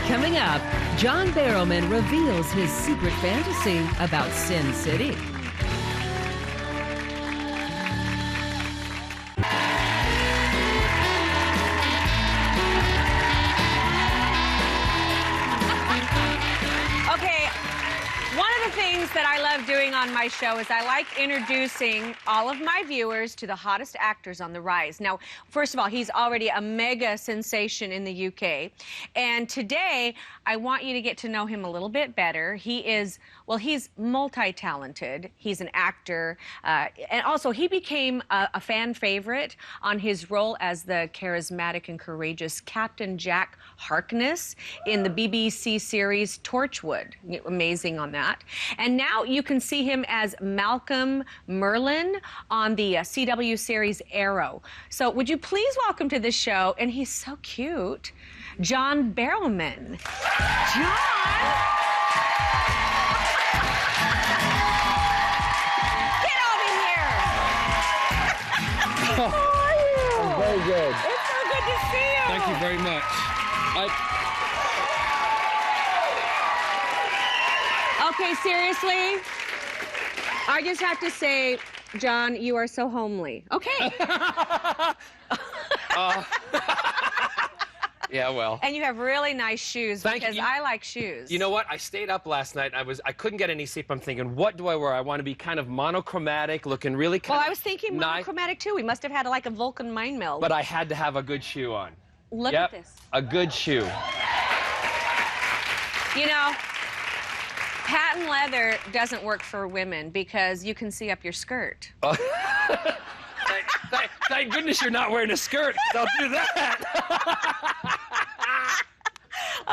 Coming up, John Barrowman reveals his secret fantasy about Sin City. Okay, one of the things that I love doing on my show is I like introducing all of my viewers to the hottest actors on the rise. Now, first of all, he's already a mega sensation in the UK. And today, I want you to get to know him a little bit better. He is, well, he's multi-talented. He's an actor. And also, he became a fan favorite on his role as the charismatic and courageous Captain Jack Harkness in the BBC series Torchwood. Amazing on that. And now you can see him as Malcolm Merlin on the CW series Arrow. So would you please welcome to the show, and he's so cute, John Barrowman. John! Get over here! How are you? I'm very good. It's so good to see you. Thank you very much. Okay, seriously? I just have to say, John, you are so homely. Okay. Yeah, well. And you have really nice shoes. Thank because you. I like shoes. You know what? I stayed up last night. I couldn't get any sleep. I'm thinking, what do I wear? I want to be kind of monochromatic, looking really kind Well, of I was thinking nice. monochromatic too. We must have had like a Vulcan mind meld. But I had to have a good shoe on. Look Yep, at this. a good shoe. You know, patent leather doesn't work for women because you can see up your skirt. Thank goodness you're not wearing a skirt, 'cause I'll do that.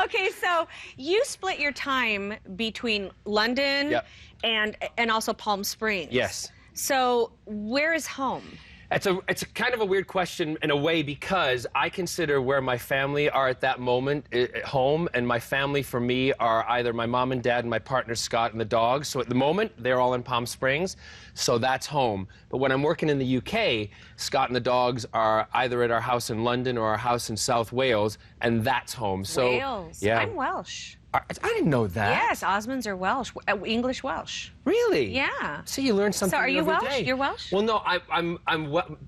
Okay, so you split your time between London Yep. and also Palm Springs. Yes. So where is home? It's a kind of a weird question in a way, because I consider where my family are at that moment at home, and my family for me are either my mom and dad and my partner Scott and the dogs. So at the moment, they're all in Palm Springs, so that's home. But when I'm working in the UK, Scott and the dogs are either at our house in London or our house in South Wales, and that's home. So Wales. yeah. I'm Welsh. I didn't know that. Yes, Osmonds are Welsh, English Welsh. Really? Yeah. See, you learn something So are you every Welsh? day. You're Welsh? Well, no,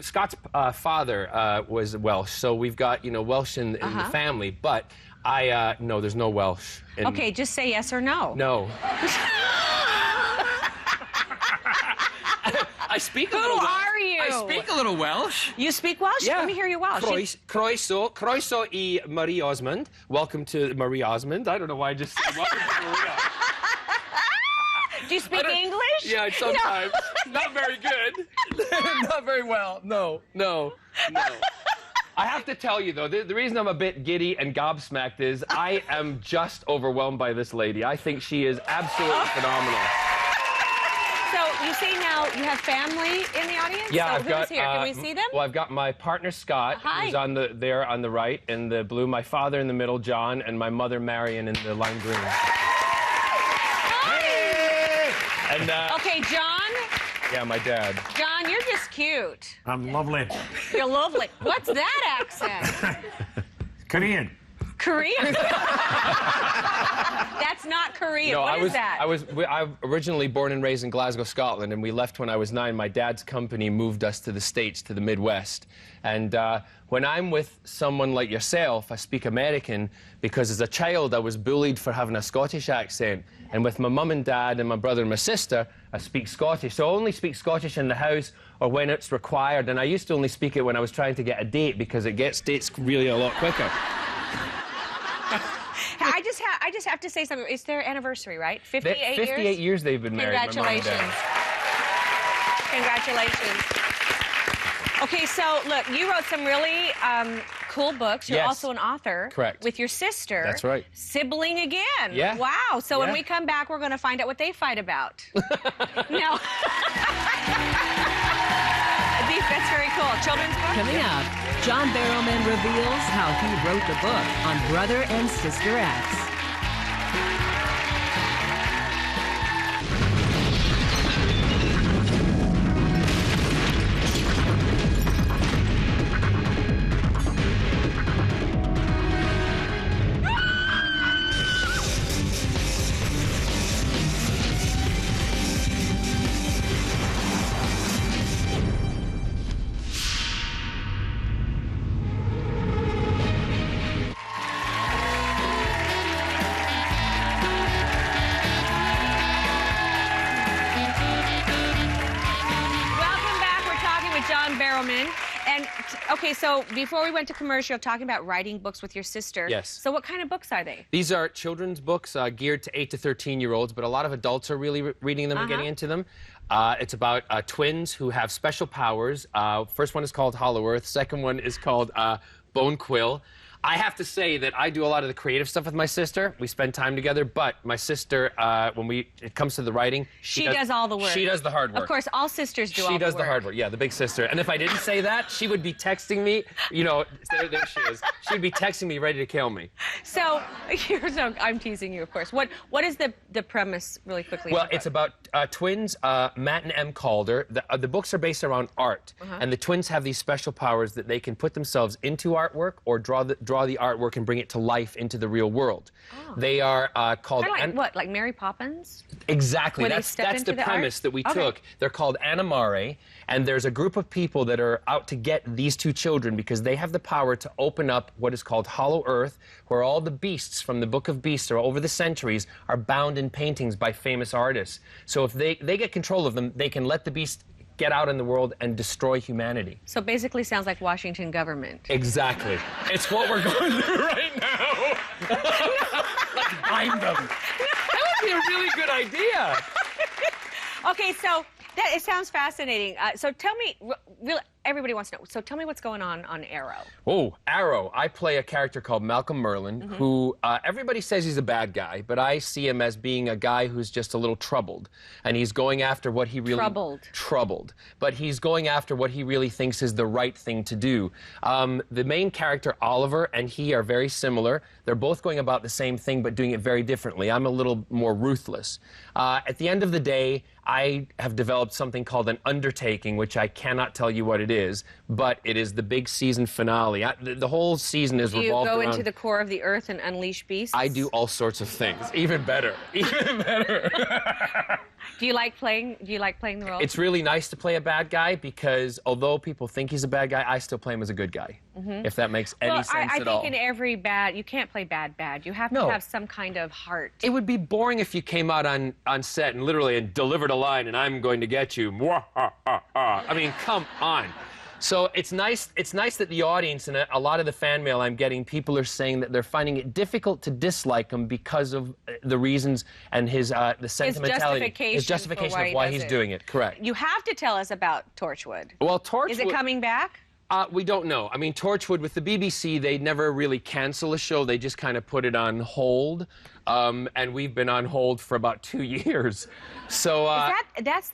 Scott's father was Welsh, so we've got, you know, Welsh in the family, but no, there's no Welsh. Okay, just say yes or no. No. I speak a little Who Welsh. are you? I speak a little Welsh. You speak Welsh? Yeah. Let me hear you Welsh. Croeso I Marie Osmond. Welcome to Marie Osmond. I don't know why I just said welcome to Maria. Do you speak English? Yeah, sometimes. Not very good. Not very well. No. I have to tell you, though, the reason I'm a bit giddy and gobsmacked is I am just overwhelmed by this lady. I think she is absolutely phenomenal. So you say now you have family in the audience? Yeah, so I've got. who's here? Can we see them? Well, I've got my partner Scott, Hi. who's there on the right in the blue. My father in the middle, John, and my mother Marion in the lime green. Hi. And Okay, John. yeah, my dad. John, you're just cute. I'm lovely. You're lovely. What's that accent? Korean. Korean. That's not Korean. No, What is that? I'm originally born and raised in Glasgow, Scotland, and we left when I was 9. My dad's company moved us to the States, to the Midwest. And when I'm with someone like yourself, I speak American because as a child I was bullied for having a Scottish accent. And with my mum and dad and my brother and my sister, I speak Scottish. So I only speak Scottish in the house or when it's required. And I used to only speak it when I was trying to get a date because it gets dates really a lot quicker. I just have to say something. It's their anniversary, right? 58 years? 58 years they've been married. Congratulations. My mom and dad. Congratulations. Okay, so look, you wrote some really cool books. You're Yes. also an author. Correct. With your sister. That's right. Sibling again. Yeah. Wow. So when Yeah. we come back, we're going to find out what they fight about. No. That's very cool. Children's book? Coming up, John Barrowman reveals how he wrote the book on Brother and Sister X. okay, so before we went to commercial, talking about writing books with your sister. Yes. So what kind of books are they? These are children's books geared to 8 to 13-year-olds, but a lot of adults are really reading them and getting into them. It's about twins who have special powers. First one is called Hollow Earth. Second one is called Bone Quill. I have to say that I do a lot of the creative stuff with my sister. We spend time together, but my sister, when it comes to the writing, she does all the work. She does the hard work. Of course, all sisters do all the work. She does the hard work, yeah, the big sister. And if I didn't say that, she would be texting me, you know, there she is. She'd be texting me ready to kill me. So, I'm teasing you, of course. What is the premise, really quickly? Well, it's about twins, Matt and Em Calder. The books are based around art, and the twins have these special powers that they can put themselves into artwork or draw the artwork and bring it to life into the real world. Oh. They are called... Kind of like what, like Mary Poppins? Exactly. That's the premise that we took. They're called Animare, and there's a group of people that are out to get these two children because they have the power to open up what is called Hollow Earth, where all the beasts from the Book of Beasts or over the centuries are bound in paintings by famous artists. So if they get control of them, they can let the beast get out in the world and destroy humanity. So basically sounds like Washington government. Exactly. It's what we're going through right now. Bind them. That would be a really good idea. Okay, so it sounds fascinating. So tell me, really, everybody wants to know. So tell me what's going on Arrow. Oh, Arrow. I play a character called Malcolm Merlin, who everybody says he's a bad guy, but I see him as being a guy who's just a little troubled, and he's going after what he really troubled. But he's going after what he really thinks is the right thing to do. The main character Oliver and he are very similar. They're both going about the same thing, but doing it very differently. I'm a little more ruthless. At the end of the day, I have developed something called an undertaking, which I cannot tell you what it is, but it is the big season finale. The whole season is revolved around... Do you go into the core of the earth and unleash beasts? I do all sorts of things. Even better. Even better. Do you like playing the role? It's really nice to play a bad guy because although people think he's a bad guy, I still play him as a good guy. If that makes any sense at all. I think in every bad, you can't play bad. You have to have some kind of heart. It would be boring if you came out on set and literally delivered a line and I'm going to get you. I mean, come on. So it's nice that the audience and a lot of the fan mail I'm getting, people are saying that they're finding it difficult to dislike him because of the reasons and the sentimentality. His justification of why he's doing it. Correct. You have to tell us about Torchwood. Well, Torchwood... Is it coming back? We don't know. I mean, Torchwood, with the BBC, they never really cancel a show. They just kind of put it on hold. And we've been on hold for about 2 years. So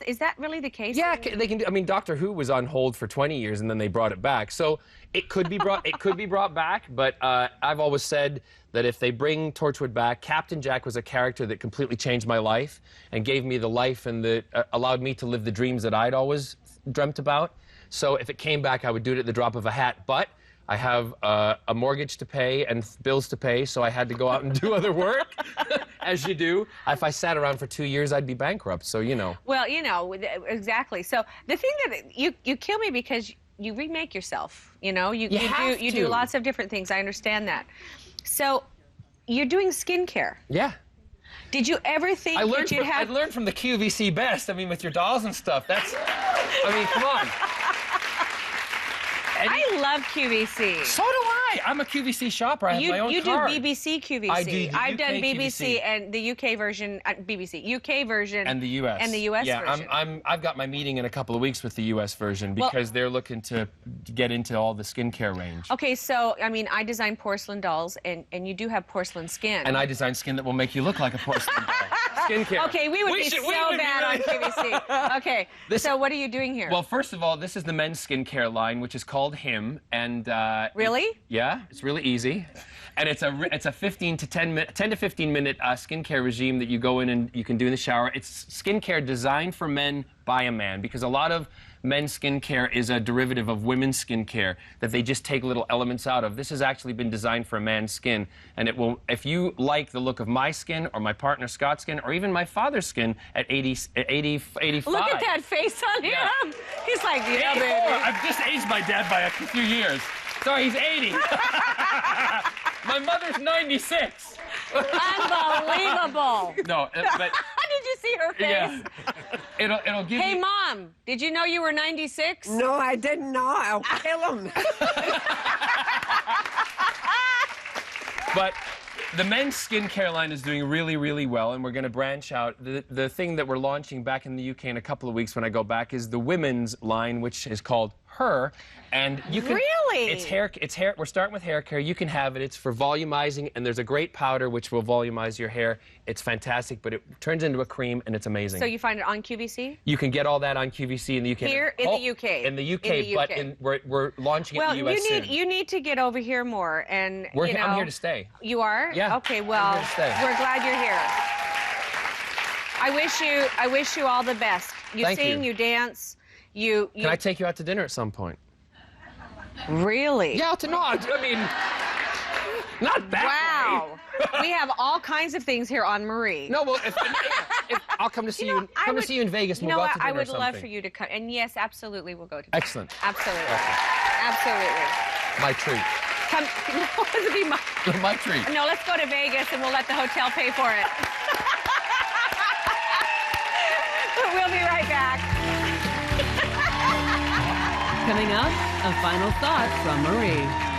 is that really the case? Yeah, they can do. I mean, Doctor Who was on hold for 20 years and then they brought it back. So it could be brought back, but I've always said that if they bring Torchwood back, Captain Jack was a character that completely changed my life and gave me the life and allowed me to live the dreams that I'd always dreamt about. So if it came back, I would do it at the drop of a hat. But I have a mortgage to pay and bills to pay, so I had to go out and do other work, as you do. If I sat around for 2 years, I'd be bankrupt, so you know. Well, you know, exactly. So the thing that you kill me because you remake yourself, you know? You do lots of different things. I understand that. So you're doing skincare. Yeah. Did you ever think I learned from the QVC best. I mean, with your dolls and stuff. I mean, come on. I love QVC. So do I. I'm a QVC shopper. I have my own card. You do BBC QVC. I do the I've UK done BBC QVC. And the UK version, UK version. And the US. And the US version. Yeah, I've got my meeting in a couple of weeks with the US version because they're looking to get into all the skincare range. Okay, so, I mean, I design porcelain dolls, and you do have porcelain skin. And I design skin that will make you look like a porcelain doll. Skincare. Okay, we would be so bad on QVC. Okay, so what are you doing here? Well, first of all, this is the men's skincare line, which is called Him, and really? Yeah, it's really easy, and it's a 10 to 15 minute skincare regime that you go in and you can do in the shower. It's skincare designed for men by a man because a lot of men's skincare is a derivative of women's skincare that they just take little elements out of. This has actually been designed for a man's skin, and it will, if you like the look of my skin or my partner Scott's skin or even my father's skin at 85. Look at that face on him. Yeah. He's like, yeah, 84. baby. I've just aged my dad by a few years. Sorry, he's 80. My mother's 96. Unbelievable. No, but... Did you see her face. Yeah. It'll give Hey, you... Mom, did you know you were 96? No, I didn't know. I'll kill him. But the men's skincare line is doing really, really well, and we're going to branch out. The thing that we're launching back in the UK in a couple of weeks when I go back is the women's line, which is called Her. And you can... Really? It's hair. We're starting with hair care. You can have it. It's for volumizing, and there's a great powder which will volumize your hair. It's fantastic, but it turns into a cream, and it's amazing. So you find it on QVC? You can get all that on QVC in the UK. Here in the UK. In the UK, but we're launching it in the US soon. You need to get over here more, and I'm here to stay. You are? Yeah. Okay. Well, I'm here to stay. we're glad you're here. I wish you all the best. You Thank sing, you. you dance, you. Can I take you out to dinner at some point? Really? Yeah, I mean, not that Wow. way. We have all kinds of things here on Marie. No, well, if I'll come to see you. Come to see you in Vegas, and You we'll know go out what? to dinner I would or love something. for you to come. And yes, absolutely, we'll go to dinner. Excellent. Absolutely. Okay. Absolutely. My treat. Come. No, it'll be my. My treat. No, let's go to Vegas and we'll let the hotel pay for it. We'll be right back. Coming up, a final thought from Marie.